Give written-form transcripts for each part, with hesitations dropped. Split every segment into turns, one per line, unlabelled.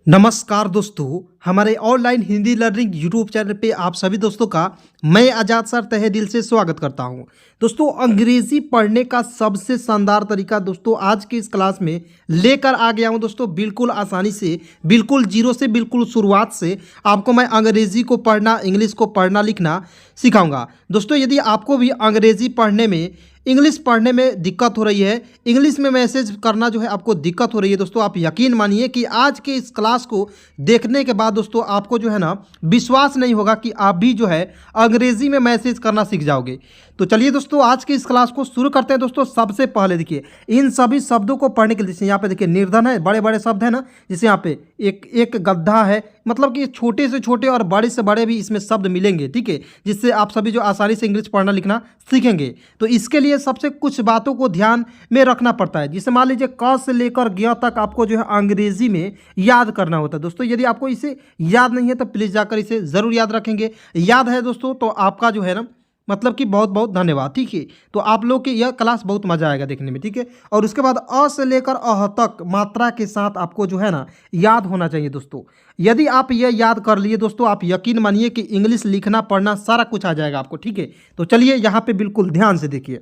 नमस्कार दोस्तों, हमारे online Hindi learning YouTube channel पे आप सभी दोस्तों का मैं आजाद सर तहे दिल से स्वागत करता हूं। दोस्तों, अंग्रेजी पढ़ने का सबसे शानदार तरीका दोस्तों आज की इस क्लास में लेकर आ गया हूं। दोस्तों, बिल्कुल आसानी से, बिल्कुल जीरो से, बिल्कुल शुरुआत से आपको मैं अंग्रेजी को पढ़ना, इंग्लिश को पढ़ना लिखना सिखाऊंगा। दोस्तों, यदि आपको भी अंग्रेजी पढ़ने में, इंग्लिश पढ़ने में दिक्कत हो रही है, इंग्लिश में मैसेज करना जो है आपको दिक्कत हो रही है, दोस्तों आप यकीन मानिए कि आज के इस क्लास को देखने के बाद दोस्तों आपको जो है ना विश्वास नहीं होगा कि आप भी जो है अंग्रेजी में मैसेज करना सीख जाओगे। तो चलिए दोस्तों आज की इस क्लास को शुरू करते हैं। दोस्तों सबसे पहले देखिए इन सभी शब्दों को पढ़ने के लिए, जैसे यहाँ पे देखिए निर्धन है, बड़े बड़े शब्द है ना, जैसे यहाँ पे एक एक गड्ढा है, मतलब कि छोटे से छोटे और बड़े से बड़े भी इसमें शब्द मिलेंगे, ठीक है, जिससे आप सभी जो आसानी से इंग्लिश पढ़ना लिखना सीखेंगे। तो इसके लिए सबसे कुछ बातों को ध्यान में रखना पड़ता है। जैसे मान लीजिए क से लेकर ग तक आपको जो है अंग्रेजी में याद करना होता है। दोस्तों यदि आपको इसे याद नहीं है तो प्लीज़ जाकर इसे ज़रूर याद रखेंगे। याद है दोस्तों तो आपका जो है ना मतलब कि बहुत बहुत धन्यवाद, ठीक है। तो आप लोग की यह क्लास बहुत मजा आएगा देखने में, ठीक है। और उसके बाद अ से लेकर अह तक मात्रा के साथ आपको जो है ना याद होना चाहिए। दोस्तों यदि आप यह याद कर लिए दोस्तों, आप यकीन मानिए कि इंग्लिश लिखना पढ़ना सारा कुछ आ जाएगा आपको, ठीक है। तो चलिए यहाँ पे बिल्कुल ध्यान से देखिए।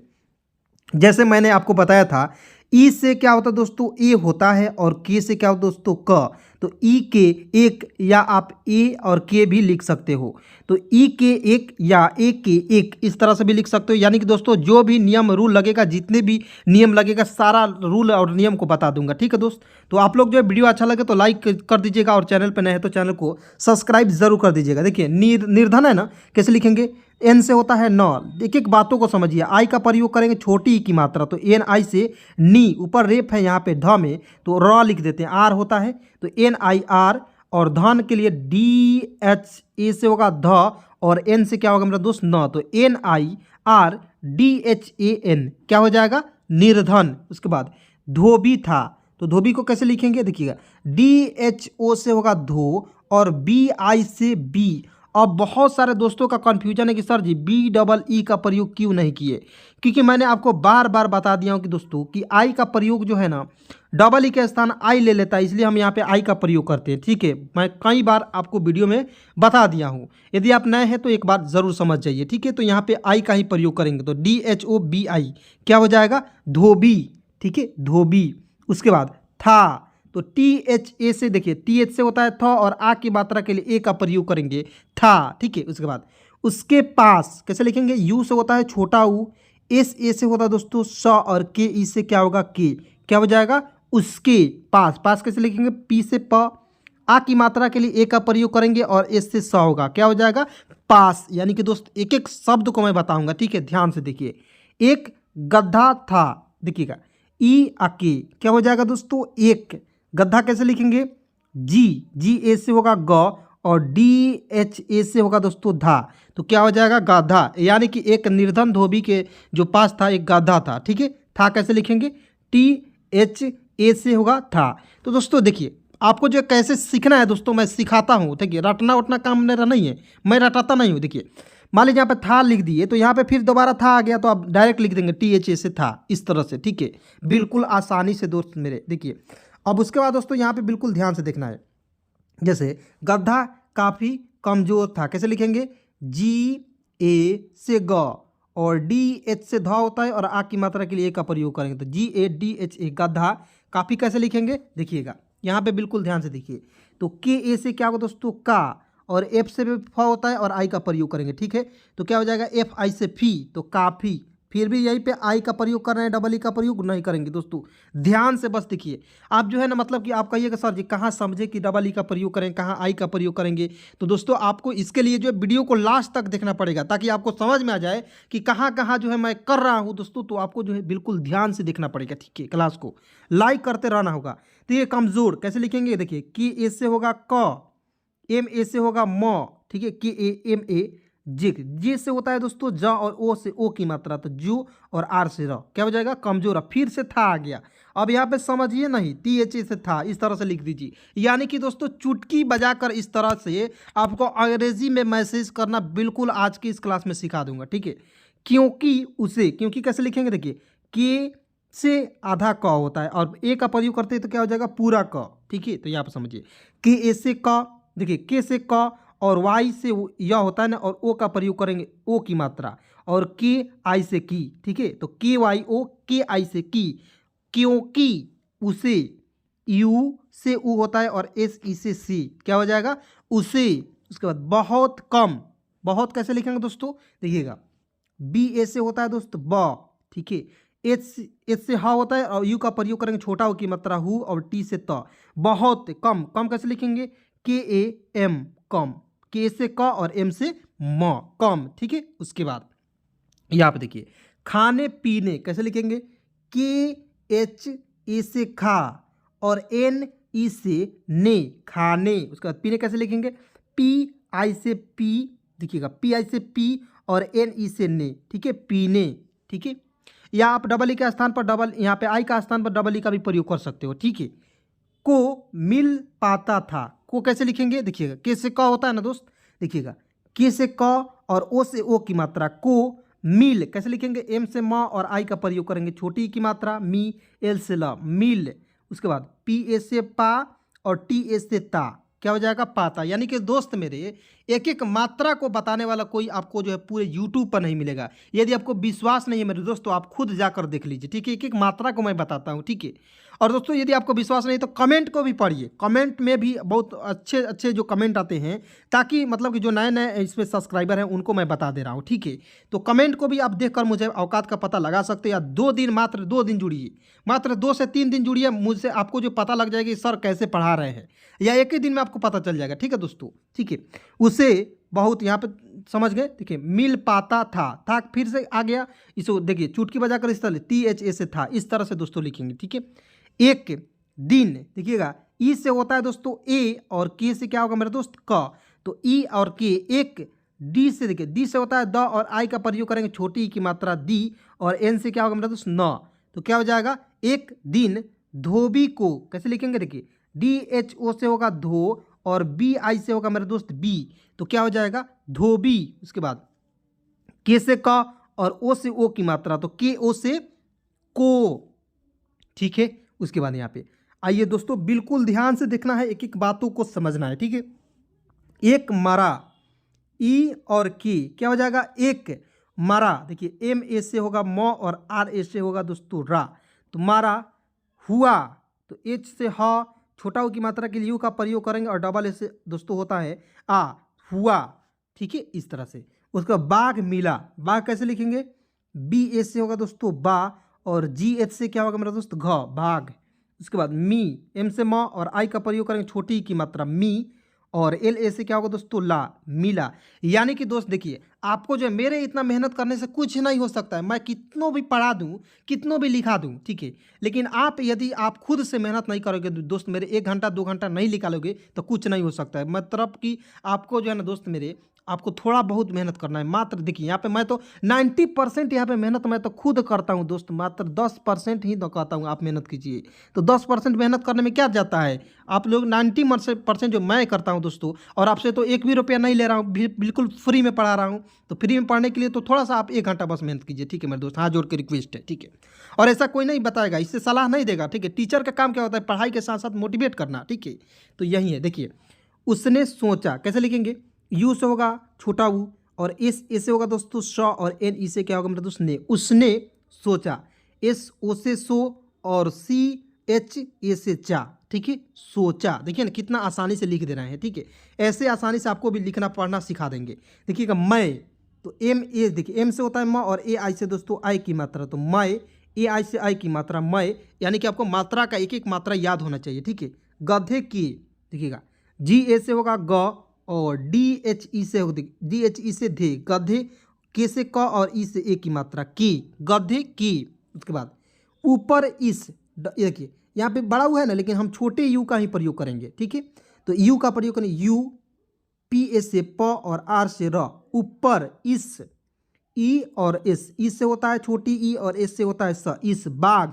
जैसे मैंने आपको बताया था, ई से क्या होता है दोस्तों, ए होता है, और के से क्या होता है दोस्तों, क। तो ई के एक, या आप ए और के भी लिख सकते हो। तो ई के एक या ए के एक इस तरह से भी लिख सकते हो। यानी कि दोस्तों जो भी नियम रूल लगेगा, जितने भी नियम लगेगा, सारा रूल और नियम को बता दूंगा, ठीक है दोस्त। तो आप लोग जो है वीडियो अच्छा लगे तो लाइक कर दीजिएगा, और चैनल पर नए हैं तो चैनल को सब्सक्राइब जरूर कर दीजिएगा। देखिए निर्धन है ना, कैसे लिखेंगे, एन से होता है न। एक एक बातों को समझिए। आई का प्रयोग करेंगे छोटी ई की मात्रा, तो एन आई से नी, ऊपर रेप है यहाँ पे ध में, तो र लिख देते हैं। आर होता है तो एन आई आर, और धन के लिए डी एच, ए से होगा ध, और एन से क्या होगा मेरा दोस्त न, तो N I R D H A N क्या हो जाएगा, निर्धन। उसके बाद धोबी था, तो धोबी को कैसे लिखेंगे, देखिएगा डी एच ओ से होगा धो, और बी आई से बी। अब बहुत सारे दोस्तों का कन्फ्यूजन है कि sir ji B double E का प्रयोग क्यों नहीं किए, क्योंकि मैंने आपको बार बार बता दिया हूँ कि दोस्तों कि आई का प्रयोग जो है ना डबल ई के स्थान आई ले लेता है, इसलिए हम यहाँ पे आई का प्रयोग करते हैं, ठीक है। मैं कई बार आपको वीडियो में बता दिया हूँ। यदि आप नए हैं तो एक बार ज़रूर समझ जाइए, ठीक है। तो यहाँ पे आई का ही प्रयोग करेंगे, तो D H O B I क्या हो जाएगा, धोबी, ठीक है, धोबी। उसके बाद था, तो टी एच ए से, देखिए टी एच से होता है थ, और आ की मात्रा के लिए ए का प्रयोग करेंगे, था, ठीक है। उसके बाद उसके पास कैसे लिखेंगे, यू से होता है छोटा ऊ, एस ए से होता है दोस्तों स, और के ई से क्या होगा के, क्या हो जाएगा उसके पास। पास कैसे लिखेंगे, पी से प, आ की मात्रा के लिए ए का प्रयोग करेंगे, और एस से स होगा, क्या हो जाएगा पास। यानी कि दोस्त एक एक शब्द को मैं बताऊंगा, ठीक है, ध्यान से देखिए। एक गड्ढा था, देखिएगा ई आके क्या हो जाएगा दोस्तों, एक। गड्ढा कैसे लिखेंगे, जी ए से होगा ग, और डी एच ए से होगा दोस्तों धा, तो क्या हो जाएगा गाधा। यानी कि एक निर्धन धोबी के जो पास था एक गाधा था, ठीक है। था कैसे लिखेंगे, टी एच ए से होगा था। तो दोस्तों देखिए आपको जो कैसे सीखना है दोस्तों मैं सिखाता हूँ, देखिए रटना उठना काम मेरा नहीं है, मैं रटाता नहीं हूँ। देखिए मान लीजिए यहाँ पे था लिख दिए, तो यहाँ पे फिर दोबारा था आ गया, तो आप डायरेक्ट लिख देंगे टी एच ए से था, इस तरह से, ठीक है, बिल्कुल आसानी से दोस्त मेरे। देखिए अब उसके बाद दोस्तों यहाँ पे बिल्कुल ध्यान से देखना है। जैसे गड्ढा काफ़ी कमज़ोर था, कैसे लिखेंगे, जी ए से ग, और डी एच से धा होता है, और आ की मात्रा के लिए ए का प्रयोग करेंगे, तो जी ए डी एच ए, गड्ढा। काफ़ी कैसे लिखेंगे, देखिएगा यहाँ पे बिल्कुल ध्यान से देखिए। तो के ए से क्या होगा दोस्तों का, और एफ से भी फ होता है, और आई का प्रयोग करेंगे, ठीक है। तो क्या हो जाएगा एफ आई से फी, तो काफ़ी। फिर भी यहीं पे आई का प्रयोग कर रहे हैं, डबल ई का प्रयोग नहीं करेंगे दोस्तों। ध्यान से बस देखिए। आप जो है ना मतलब कि आप कहिएगा सर जी कहाँ समझे कि डबल ई का प्रयोग करें, कहाँ आई का प्रयोग करेंगे। तो दोस्तों आपको इसके लिए जो है वीडियो को लास्ट तक देखना पड़ेगा, ताकि आपको समझ में आ जाए कि कहाँ कहाँ जो है मैं कर रहा हूँ दोस्तों। तो आपको जो है बिल्कुल ध्यान से देखना पड़ेगा, ठीक है। क्लास को लाइक करते रहना होगा। तो ये कमज़ोर कैसे लिखेंगे, देखिए कि ए से होगा क, एम ए से होगा म, ठीक है, के ए एम ए, जिग, जे से होता है दोस्तों ज, और ओ से ओ की मात्रा, तो जू, और आर से र, क्या हो जाएगा कमजोर। फिर से था आ गया। अब यहाँ पे समझिए नहीं, टी एच ए से था, इस तरह से लिख दीजिए। यानी कि दोस्तों चुटकी बजाकर इस तरह से आपको अंग्रेजी में मैसेज करना बिल्कुल आज की इस क्लास में सिखा दूंगा, ठीक है। क्योंकि उसे, क्योंकि कैसे लिखेंगे, देखिए के से आधा क होता है, और ए का प्रयोग करते हैं तो क्या हो जाएगा पूरा क, ठीक है। तो यहाँ पर समझिए के ए से क, देखिए के से क और वाई से यह होता है ना, और ओ का प्रयोग करेंगे ओ की मात्रा, और के आई से की, ठीक है। तो के वाई ओ, के आई से की, क्योंकि उसे, यू से ऊ होता है और एस ई से सी, क्या हो जाएगा उसे। उसके बाद बहुत कम, बहुत कैसे लिखेंगे दोस्तों, देखिएगा बी ए से होता है दोस्त ब, ठीक है। एच से हा होता है और यू का प्रयोग करेंगे छोटा हो की मात्रा हु, और टी से त, बहुत कम, कम कैसे लिखेंगे के ए एम, कम, के से क और एम से म, कम, ठीक है। उसके बाद यहाँ पे देखिए खाने पीने कैसे लिखेंगे के एच ए से खा और एन ई से ने, खाने। उसके बाद पीने कैसे लिखेंगे पी आई से पी, देखिएगा पी आई से पी और एन ई से ने, ठीक है, पीने, ठीक है। या आप डबल ई के स्थान पर डबल, यहाँ पे आई का स्थान पर डबल ई का भी प्रयोग कर सकते हो, ठीक है। को मिल पाता था, को कैसे लिखेंगे देखिएगा के से क होता है ना दोस्त, देखिएगा के से क और ओ से ओ की मात्रा को, मिल कैसे लिखेंगे एम से म और आई का प्रयोग करेंगे छोटी की मात्रा मी, एल से ल, मिल। उसके बाद पी ए से पा और टी ए से ता, क्या हो जाएगा पाता। यानी कि दोस्त मेरे एक एक मात्रा को बताने वाला कोई आपको जो है पूरे यूट्यूब पर नहीं मिलेगा। यदि आपको विश्वास नहीं है मेरे दोस्त तो आप खुद जाकर देख लीजिए, ठीक है। एक एक मात्रा को मैं बताता हूँ, ठीक है। और दोस्तों यदि आपको विश्वास नहीं तो कमेंट को भी पढ़िए, कमेंट में भी बहुत अच्छे अच्छे जो कमेंट आते हैं, ताकि मतलब कि जो नए नए इसमें सब्सक्राइबर हैं उनको मैं बता दे रहा हूँ, ठीक है। तो कमेंट को भी आप देखकर मुझे औकात का पता लगा सकते हैं। या 2 दिन, मात्र 2 दिन जुड़िए, मात्र 2 से 3 दिन जुड़िए मुझसे, आपको जो पता लग जाएगा कि सर कैसे पढ़ा रहे हैं, या एक ही दिन में आपको पता चल जाएगा, ठीक है दोस्तों, ठीक है। उसे बहुत यहाँ पे समझ गए, देखिए मिल पाता था फिर से आ गया, इसको देखिए चुटकी बजाकर इस तरह टी एच ए से था, इस तरह से दोस्तों लिखेंगे, ठीक है। एक दिन, देखिएगा ई से होता है दोस्तों ए और के से क्या होगा मेरे दोस्त क, तो ई और के। एक डी से, देखिए डी से होता है द और आई का प्रयोग करेंगे छोटी ई की मात्रा दी, और एन से क्या होगा मेरा दोस्त न, तो क्या हो जाएगा एक दिन धोबी को, कैसे लिखेंगे देखिए डी एच ओ से होगा धो और बी आई से होगा मेरे दोस्त बी, तो क्या हो जाएगा धोबी। उसके बाद के से क और ओ से ओ की मात्रा, तो के ओ से को, ठीक है। उसके बाद यहाँ पे आइए दोस्तों बिल्कुल ध्यान से देखना है, एक एक बातों को समझना है, ठीक है। एक मरा, ई और की क्या हो जाएगा एक मरा, देखिए एम ए से होगा म और आर ए से होगा दोस्तों रा, तो मारा। हुआ, तो एच से ह छोटा हो की मात्रा के लिए यू का प्रयोग करेंगे और डबल ए से दोस्तों होता है आ, हुआ, ठीक है, इस तरह से। उसका बाघ मिला, बाघ कैसे लिखेंगे बी ए से होगा दोस्तों बा और जी एच से क्या होगा मेरा दोस्त घ, भाग। उसके बाद मी, एम से म और आई का प्रयोग करेंगे छोटी की मात्रा मी, और एल ए से क्या होगा दोस्तों ला, मिला। यानी कि दोस्त देखिए आपको जो है मेरे इतना मेहनत करने से कुछ नहीं हो सकता है, मैं कितनों भी पढ़ा दूं, कितनों भी लिखा दूं, ठीक है। लेकिन आप यदि आप खुद से मेहनत नहीं करोगे दोस्त मेरे, 1 घंटा 2 घंटा नहीं निकालोगे तो कुछ नहीं हो सकता है। मतलब कि आपको जो है ना दोस्त मेरे, आपको थोड़ा बहुत मेहनत करना है। मात्र देखिए यहाँ पे मैं तो 90% यहाँ पे मेहनत मैं तो खुद करता हूँ दोस्त, मात्र 10% ही तो कहता हूँ आप मेहनत कीजिए। तो 10% मेहनत करने में क्या जाता है, आप लोग 90% जो मैं करता हूँ दोस्तों, और आपसे तो 1 भी रुपया नहीं ले रहा हूँ, बिल्कुल फ्री में पढ़ा रहा हूँ। तो फ्री में पढ़ने के लिए तो थोड़ा सा आप 1 घंटा बस मेहनत कीजिए, ठीक है मेरे दोस्त, हाथ जोड़ के रिक्वेस्ट है, ठीक है। और ऐसा कोई नहीं बताएगा, इससे सलाह नहीं देगा, ठीक है। टीचर का काम क्या होता है पढ़ाई के साथ साथ मोटिवेट करना, ठीक है। तो यही है, देखिए उसने सोचा कैसे लिखेंगे यू से होगा छोटा ऊ और एस ए से होगा दोस्तों श और एन ई से क्या होगा मेरा दोस्त ने, उसने सोचा, एस ओ से सो और सी एच ए से चा, ठीक है, सोचा। देखिए ना कितना आसानी से लिख दे रहे हैं, ठीक है। ऐसे आसानी से आपको भी लिखना पढ़ना सिखा देंगे। देखिएगा मैं, तो एम ए, देखिए एम से होता है म और ए आई से दोस्तों आई की मात्रा, तो मैं ए आई से आई की मात्रा मैं, यानी कि आपको मात्रा का एक एक मात्रा याद होना चाहिए, ठीक है। गधे की, देखिएगा जी ए से होगा ग और डी एच ई से होगी, डी एच ई से धे, गधे, के से क और ई से ए की मात्रा की, गधे की। उसके बाद ऊपर इस, देखिए यहाँ पे बड़ा हुआ है ना, लेकिन हम छोटे यू का ही प्रयोग करेंगे, ठीक है। तो यू का प्रयोग करेंगे यू, पी ए से प और आर से र, ऊपर इस, ई और एस, ई से होता है छोटी ई और एस से होता है स, इस। बाघ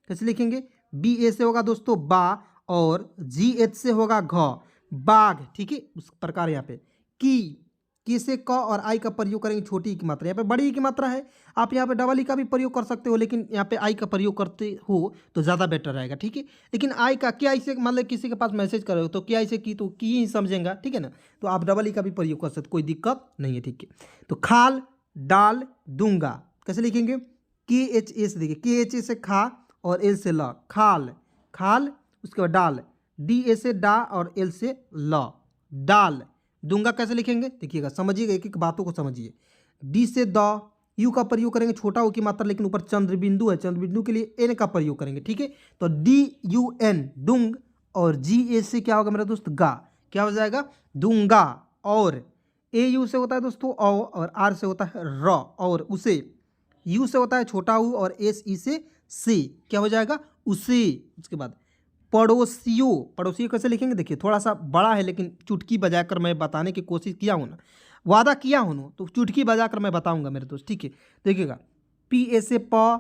कैसे लिखेंगे बी ए से होगा दोस्तों बा और जी एच से होगा घ, बाघ, ठीक है। उस प्रकार यहाँ पे की, के से क और आई का प्रयोग करेंगे छोटी ई की मात्रा। यहाँ पे बड़ी ई की मात्रा है, आप यहाँ पे डबल ई का भी प्रयोग कर सकते हो, लेकिन यहाँ पे आई का प्रयोग करते हो तो ज़्यादा बेटर रहेगा, ठीक है। लेकिन आई का के आई से मान लो किसी के पास मैसेज करो तो के आई से की तो की ही समझेगा, ठीक है ना। तो आप डबल ई का भी प्रयोग कर सकते, कोई दिक्कत नहीं है, ठीक है। तो खाल डाल दूंगा कैसे लिखेंगे, के एच ए से, देखिए के एच ए से खा और एल से ल, खाल खाल, उसके बाद डाल, डी ए से डा और एल से ल, डाल दूंगा कैसे लिखेंगे, देखिएगा समझिएगा, एक एक बातों को समझिए। डी से द, यू का प्रयोग करेंगे छोटा ऊ की मात्रा, लेकिन ऊपर चंद्र बिंदु है, चंद्र बिंदु के लिए एन का प्रयोग करेंगे, ठीक है। तो डी यू एन डूंग, और जी ए से क्या होगा मेरा दोस्त, गा, क्या हो जाएगा, दूंगा। और ए यू से होता है दोस्तों औ, और आर से होता है र, और उसे, यू से होता है छोटा ऊ, और एस ई से क्या हो जाएगा, उसे। उसके बाद पड़ोसियों, पड़ोसियों कैसे लिखेंगे, देखिए थोड़ा सा बड़ा है, लेकिन चुटकी बजाकर मैं बताने की कोशिश किया हूँ ना, वादा किया हूँ ना, तो चुटकी बजाकर मैं बताऊंगा मेरे दोस्त, ठीक है। देखिएगा पी ए से प,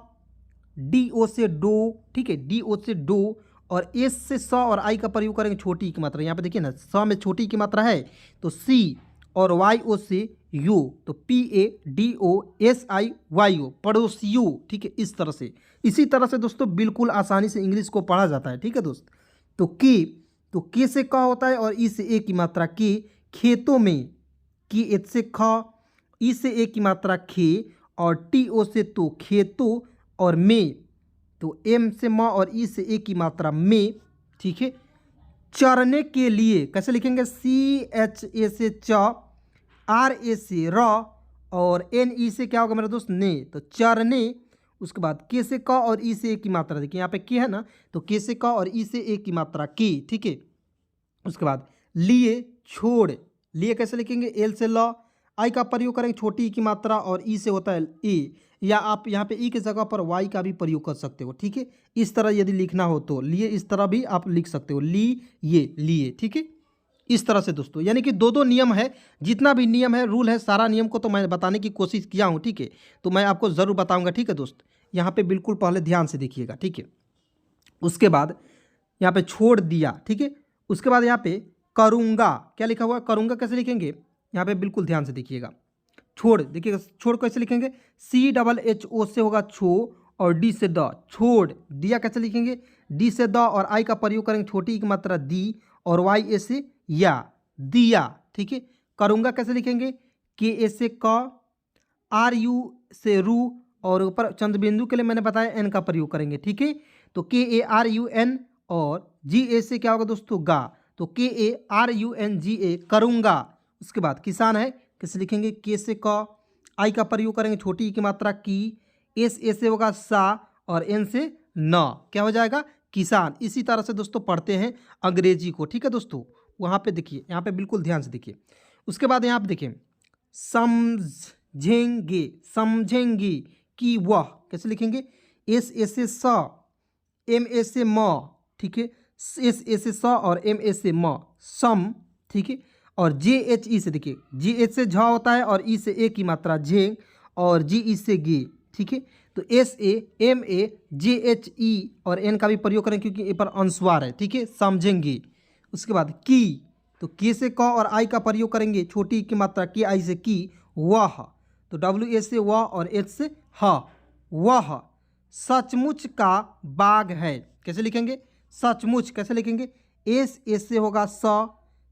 डी ओ से डो, ठीक है, डी ओ से डो, और एस से स और आई का प्रयोग करेंगे छोटी ई की मात्रा। यहाँ पे देखिए ना, स में छोटी ई की मात्रा है तो सी, और वाई ओ से यू, तो P A D O S I Y O, पड़ोसियों, ठीक है। इस तरह से, इसी तरह से दोस्तों बिल्कुल आसानी से इंग्लिश को पढ़ा जाता है, ठीक है दोस्त। तो के से क होता है, और ई से ए की मात्रा के, खेतों में, की एच से ख, ई से ए की मात्रा खे, और टी ओ से तो, खेतों, और में, तो एम से म और ई से ए की मात्रा में, ठीक है। चरने के लिए कैसे लिखेंगे, सी एच ए से च, आर ए से र, और एन ई से क्या होगा मेरा दोस्त, ने, तो चरने। उसके बाद के से क और ई से ए की मात्रा, देखिए यहाँ पे के है ना, तो के से क और ई से ए की मात्रा की, ठीक है। उसके बाद लिए छोड़, लिए कैसे लिखेंगे, एल से ल, आई का प्रयोग करेंगे छोटी ई की मात्रा, और ई से होता है ए, या आप यहाँ पे ई की जगह पर वाई का भी प्रयोग कर सकते हो, ठीक है। इस तरह यदि लिखना हो तो लिए, इस तरह भी आप लिख सकते हो, ली ये लिए, ठीक है। इस तरह से दोस्तों, यानी कि दो नियम है, जितना भी नियम है, रूल है, सारा नियम को तो मैं बताने की कोशिश किया हूँ, ठीक है। तो मैं आपको ज़रूर बताऊँगा, ठीक है दोस्त। यहाँ पे बिल्कुल पहले ध्यान से देखिएगा, ठीक है। उसके बाद यहाँ पे छोड़ दिया, ठीक है। उसके बाद यहाँ पे करूँगा, क्या लिखा हुआ है, करूँगा कैसे लिखेंगे, यहाँ पे बिल्कुल ध्यान से देखिएगा। छोड़, देखिएगा छोड़ कैसे लिखेंगे, सी डबल एच ओ से होगा छो, और डी से द, छोड़। दिया कैसे लिखेंगे, डी से द और आई का प्रयोग करेंगे छोटी ई की मात्रा दी, और वाई ए से या, दिया, ठीक है। करूँगा कैसे लिखेंगे, के ए से क, आर यू से रू, और ऊपर चंद्रबिंदु के लिए मैंने बताया एन का प्रयोग करेंगे, ठीक है। तो K A R U N, और जी ए से क्या होगा दोस्तों, गा, तो K A R U N G A, करूँगा। उसके बाद किसान है कैसे लिखेंगे, के से क, आई का प्रयोग करेंगे छोटी ई की मात्रा की, एस ए से होगा सा, और एन से न, क्या हो जाएगा, किसान। इसी तरह से दोस्तों पढ़ते हैं अंग्रेजी को, ठीक है दोस्तों। वहाँ पे देखिए, यहाँ पे बिल्कुल ध्यान से देखिए। उसके बाद यहाँ पे देखिए, समझेंगे, समझेंगे कि वह, कैसे लिखेंगे, एस ए से स, एम ए से म, ठीक है, एस ए से स और एम ए से म, सम, ठीक है। और जे एच ई से, देखिए जी एच से झ होता है, और ई से ए की मात्रा झे, और जी ई से गे, ठीक है। तो S A M A J H E और एन का भी प्रयोग करें, क्योंकि ये पर अनुस्वार है, ठीक है, समझेंगे। उसके बाद की, तो के से क और आई का प्रयोग करेंगे छोटी ई की मात्रा के आई से की, वह, तो डब्ल्यू ए से वह और एच से ह, वह सचमुच का बाग है, कैसे लिखेंगे, सचमुच कैसे लिखेंगे, एस ए से होगा स,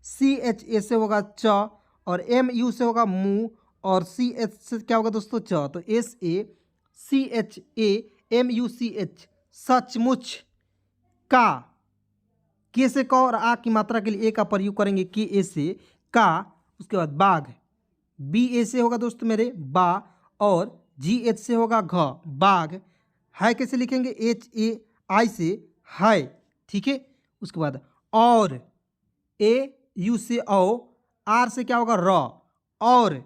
सी एच ए से होगा च, और एम यू से होगा मु, और सी एच से क्या होगा दोस्तों, च, तो S A C H M U C H एच, सचमुच का, के से क और आ की मात्रा के लिए ए का प्रयोग करेंगे के ए से का। उसके बाद बाघ, बी ए से होगा दोस्तों मेरे बा, और जी एच से होगा घ, बाघ। है कैसे लिखेंगे, एच ए आई से है, ठीक है। उसके बाद और, ए यू से औ, आर से क्या होगा र, और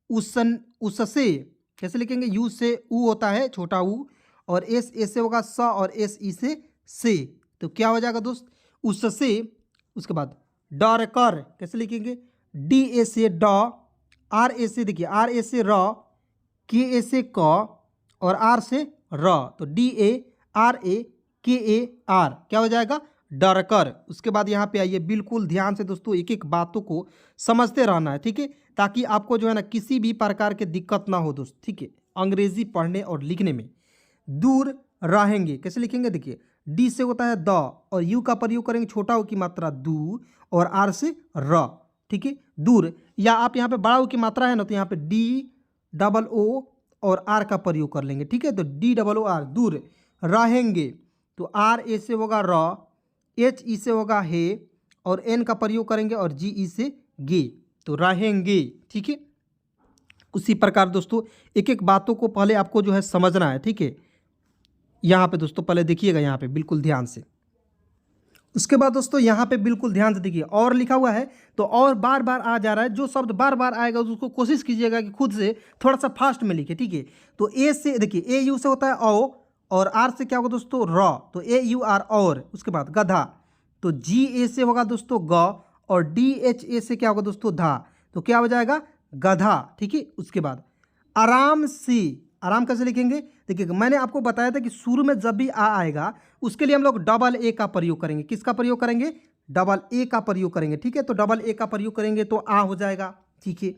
उससे कैसे लिखेंगे, यू से ऊ होता है छोटा ऊ, और एस ए से होगा स, और एस ई से, तो क्या हो जाएगा दोस्त, उससे। उसके बाद डर कर कैसे लिखेंगे, डी ए से ड, आर ए से, देखिए आर ए से र, के ए से क, और आर से र, तो डी ए आर ए के ए आर, क्या हो जाएगा, डर कर। उसके बाद यहाँ पे आइए, बिल्कुल ध्यान से दोस्तों एक एक बातों को समझते रहना है, ठीक है, ताकि आपको जो है ना किसी भी प्रकार की दिक्कत ना हो दोस्त, ठीक है, अंग्रेजी पढ़ने और लिखने में। दूर रहेंगे कैसे लिखेंगे, देखिए डी से होता है द और यू का प्रयोग करेंगे छोटा ऊ की मात्रा दू और आर से र, ठीक है, दूर। या आप यहाँ पे बड़ा ऊ की मात्रा है ना, तो यहाँ पे डी डबल ओ और आर का प्रयोग कर लेंगे, ठीक है, तो डी डबल ओ आर, दूर रहेंगे, तो आर ए से होगा र, एच ई से होगा हे और एन का प्रयोग करेंगे और जी ई से गे, तो रहेंगे, ठीक है। उसी प्रकार दोस्तों एक एक बातों को पहले आपको जो है समझना है, ठीक है। यहाँ पे दोस्तों पहले देखिएगा, यहाँ पे बिल्कुल ध्यान से। उसके बाद दोस्तों यहाँ पे बिल्कुल ध्यान से देखिए, और लिखा हुआ है तो और बार बार आ जा रहा है, जो शब्द बार बार आएगा उसको कोशिश कीजिएगा कि खुद से थोड़ा सा फास्ट में लिखे, ठीक है। तो ए से देखिए, ए यू से होता है ओ और आर से क्या होगा दोस्तों र, तो ए यू आर और। उसके बाद गधा, तो जी ए से होगा दोस्तों ग और डी एच ए से क्या होगा दोस्तों धा, तो क्या हो जाएगा गधा, ठीक है। उसके बाद आराम से, आराम कैसे लिखेंगे, देखिए मैंने आपको बताया था कि शुरू में जब भी आ आएगा उसके लिए हम लोग डबल ए का प्रयोग करेंगे। किसका प्रयोग करेंगे, डबल ए का प्रयोग करेंगे, ठीक है। तो डबल ए का प्रयोग करेंगे तो आ हो जाएगा, ठीक है।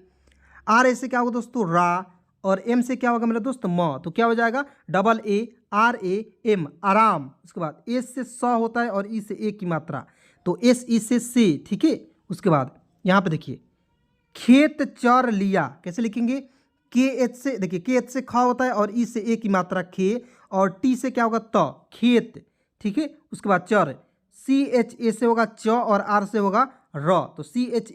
आर ए से क्या होगा दोस्तों रा और एम से क्या होगा मेरा दोस्त म, तो क्या हो जाएगा double A R A M, आराम। उसके बाद एस से स होता है और ई से ए की मात्रा, तो एस ई से, ठीक है। उसके बाद यहाँ पे देखिए खेत चर लिया कैसे लिखेंगे, के एच से, देखिए के एच से ख होता है और ई से ए की मात्रा खे और टी से क्या होगा त, खेत, ठीक है। उसके बाद चर, सी एच ए से होगा च और आर से होगा र, तो सी एच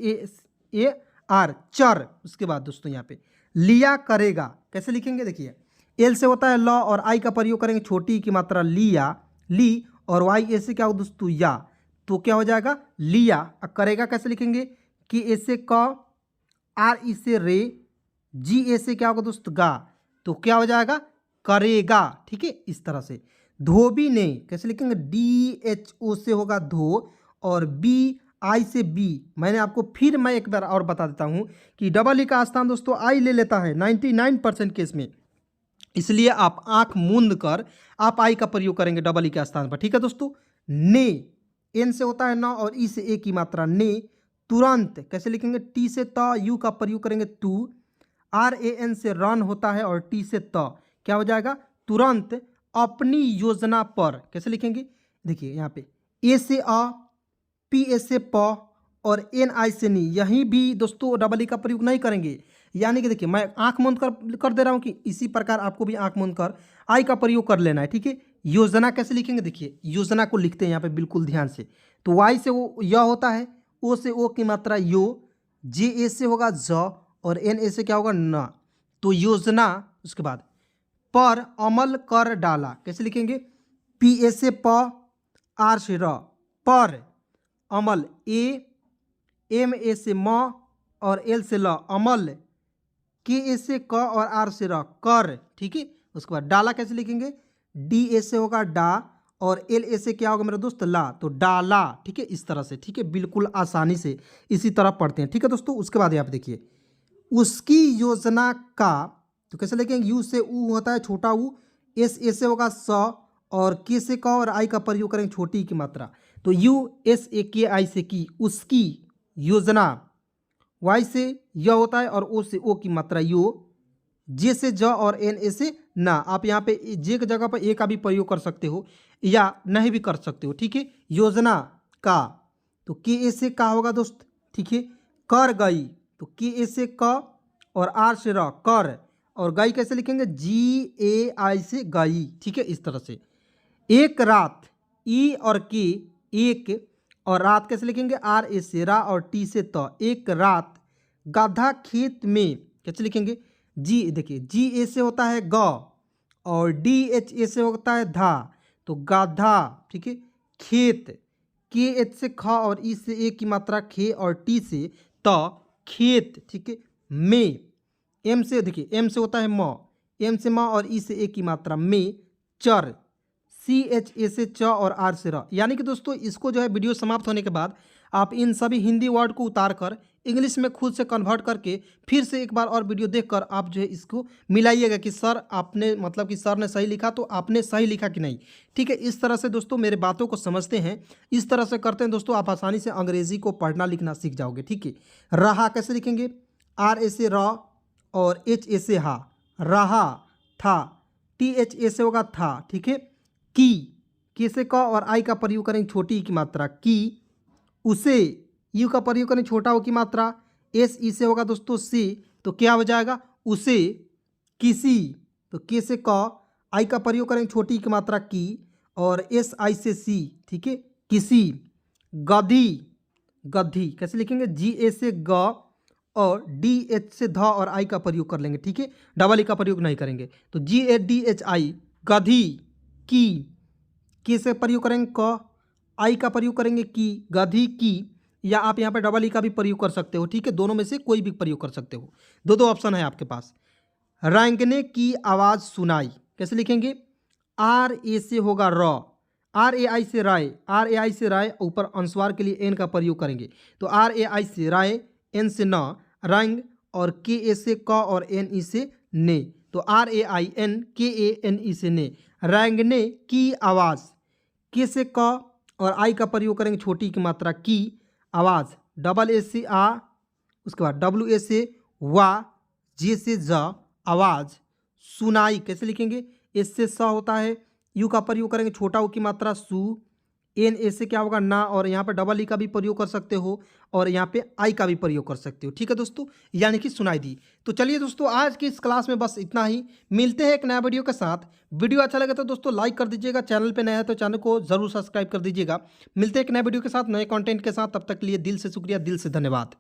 ए आर, चर। उसके बाद दोस्तों यहाँ पे लिया करेगा कैसे लिखेंगे, देखिए एल से होता है ल और आई का प्रयोग करेंगे छोटी की मात्रा लिया, ली और वाई ए से क्या होगा दोस्तों या, तो क्या हो जाएगा लिया। करेगा कैसे लिखेंगे, कि ए से क, आर ई से रे, जी ए से क्या होगा दोस्त गा, तो क्या हो जाएगा करेगा, ठीक है। इस तरह से धोबी ने कैसे लिखेंगे, डी एच ओ से होगा धो और बी आई से बी। मैंने आपको फिर मैं एक बार और बता देता हूं कि डबल ई का स्थान दोस्तों आई ले लेता है 99% केस में, इसलिए आप आंख मूंद कर आप आई का प्रयोग करेंगे डबल ई के स्थान पर, ठीक है दोस्तों। ने, एन से होता है न और ई से ए की मात्रा ने, तुरंत कैसे लिखेंगे, टी से त यू का प्रयोग करेंगे तू, आर ए एन से रन होता है और टी से त, क्या हो जाएगा तुरंत। अपनी योजना पर कैसे लिखेंगे, देखिए यहाँ पे ए से अ, पी ए से प और एन आई से नी, यहीं भी दोस्तों डबल ई का प्रयोग नहीं करेंगे। यानी कि देखिए मैं आंख मूंद कर दे रहा हूँ कि इसी प्रकार आपको भी आंख मूंद कर आई का प्रयोग कर लेना है, ठीक है। योजना कैसे लिखेंगे, देखिए योजना को लिखते हैं यहाँ पे बिल्कुल ध्यान से, तो वाई से वो य होता है, ओ से ओ की मात्रा यो, जे ए से होगा ज और एन ए से क्या होगा न, तो योजना। उसके बाद पर अमल कर डाला कैसे लिखेंगे, पी ए से प, आर से र, पर अमल, ए एम ए से म और एल से ल, अमल, के ए से क और आर से र, कर, ठीक है। उसके बाद डाला कैसे लिखेंगे, डी ए से होगा डा और एल ए से क्या होगा मेरा दोस्त ला, तो डाला, ठीक है। इस तरह से, ठीक है, बिल्कुल आसानी से इसी तरह पढ़ते हैं, ठीक है दोस्तों। उसके बाद यहाँ पे देखिए उसकी योजना का, तो कैसे लिखेंगे, यू से ऊ होता है छोटा ऊ, एस ए से होगा स और के से क और आई का प्रयोग करेंगे छोटी की मात्रा, तो यू एस ए के आई से की, उसकी योजना। वाई से य होता है और ओ से ओ की मात्रा यो, जे से ज और एन ए से ना। आप यहाँ पे जे की जगह पर ए का भी प्रयोग कर सकते हो या नहीं भी कर सकते हो, ठीक है। योजना का, तो के ए से का होगा दोस्त, ठीक है। कर गई, तो के ए से क और आर से र, कर। और गई कैसे लिखेंगे, जी ए आई से गई, ठीक है। इस तरह से एक रात, ई और के एक, और रात कैसे लिखेंगे, आर ए से रा और टी से त, एक रात। गधा खेत में कैसे लिखेंगे, जी, देखिए जी ए से होता है ग और डी एच ए से होता है धा, तो गाधा, ठीक है। खेत, के एच से ख और ई से ए की मात्रा खे और टी से त, खेत, ठीक है। में, एम से, देखिए एम से होता है म, एम से म और ई से ए की मात्रा में, चर, सी एच ए से च और आर से र। यानी कि दोस्तों इसको जो है वीडियो समाप्त होने के बाद आप इन सभी हिंदी वर्ड को उतार कर इंग्लिश में खुद से कन्वर्ट करके फिर से एक बार और वीडियो देखकर आप जो है इसको मिलाइएगा कि सर आपने मतलब कि सर ने सही लिखा तो आपने सही लिखा कि नहीं। ठीक है, इस तरह से दोस्तों मेरे बातों को समझते हैं, इस तरह से करते हैं दोस्तों, आप आसानी से अंग्रेजी को पढ़ना लिखना सीख जाओगे। ठीक है, रहा कैसे लिखेंगे, आर ए से र और एच ए से हा, रहा था, टी एच ए से होगा था। ठीक है, की, के से क और आई का प्रयोग करेंगे छोटी की मात्रा की, उसे, यू का प्रयोग करें छोटा हो की मात्रा, एस ई से होगा दोस्तों से, तो क्या हो जाएगा उसे, किसी, तो के से क, आई का प्रयोग करें छोटी की मात्रा की और एस आई से सी। ठीक है, किसी, गधी, गधी कैसे लिखेंगे, जी ए से ग और डी एच से ध और आई का प्रयोग कर लेंगे। ठीक है, डबल ई का प्रयोग नहीं करेंगे, तो जी ए डी एच आई, गधी, की, के से प्रयोग करेंगे क, आई का प्रयोग करेंगे की, गधी की, या आप यहाँ पे डबल ई का भी प्रयोग कर सकते हो। ठीक है, दोनों में से कोई भी प्रयोग कर सकते हो, दो दो ऑप्शन है आपके पास। रेंगने की आवाज़ सुनाई कैसे लिखेंगे, आर ए से होगा र, आर ए आई से राय, आर ए आई से राय, ऊपर अनुस्वार के लिए एन का प्रयोग करेंगे, तो आर ए आई से राय, एन से न, रंग, और के ए से क और एन ई से ने, तो आर ए आई एन के ए एन ई से ने, रेंगने की आवाज़, के से क और आई का प्रयोग करेंगे छोटी की मात्रा की, आवाज़, डबल ए से आ, उसके बाद डब्ल्यू ए से वा, जे से ज, आवाज़, सुनाई कैसे लिखेंगे, एस से स होता है, यू का प्रयोग करेंगे छोटा ऊ की मात्रा सु, एन ए से क्या होगा ना, और यहाँ पे डबल ई का भी प्रयोग कर सकते हो और यहाँ पे आई का भी प्रयोग कर सकते हो। ठीक है दोस्तों, यानी कि सुनाई दी। तो चलिए दोस्तों आज की इस क्लास में बस इतना ही, मिलते हैं एक नया वीडियो के साथ। वीडियो अच्छा लगे तो दोस्तों लाइक कर दीजिएगा, चैनल पे नया है तो चैनल को जरूर सब्सक्राइब कर दीजिएगा। मिलते हैं एक नए वीडियो के साथ, नए कंटेंट के साथ, तब तक के लिए दिल से शुक्रिया, दिल से धन्यवाद।